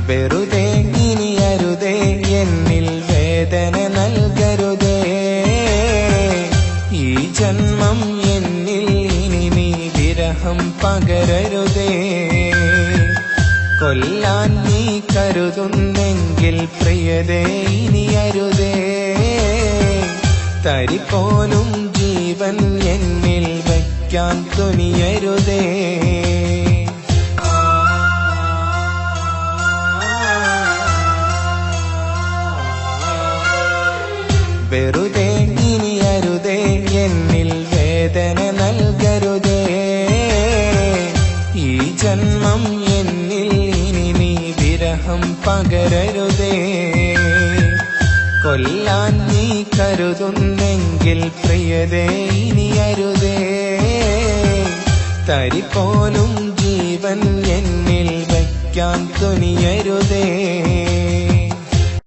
വെറുതെ ഇനി അരുതേ എന്നിൽ വേദന നൽകരുതേ. ഈ ജന്മം എന്നിൽ ഇനി നീ വിരഹം പകരരുതേ. കൊല്ലാൻ നീ കരുതുന്നെങ്കിൽ പ്രിയതേ ഇനി അരുതേ. തരിപോലും ജീവൻ എന്നിൽ വയ്ക്കാൻ തുനിയരുതേ. വെറുതെ ഇനി അരുതേ എന്നിൽ വേദന നൽകരുതേ. ഈ ജന്മം എന്നിൽ ഇനി നീ വിരഹം പകരരുതേ. കൊല്ലാൻ നീ കരുതുന്നെങ്കിൽ പ്രിയതേ ഇനി അരുതേ. തരിപോലും ജീവൻ എന്നിൽ വയ്ക്കാൻ തുനിയരുതേ.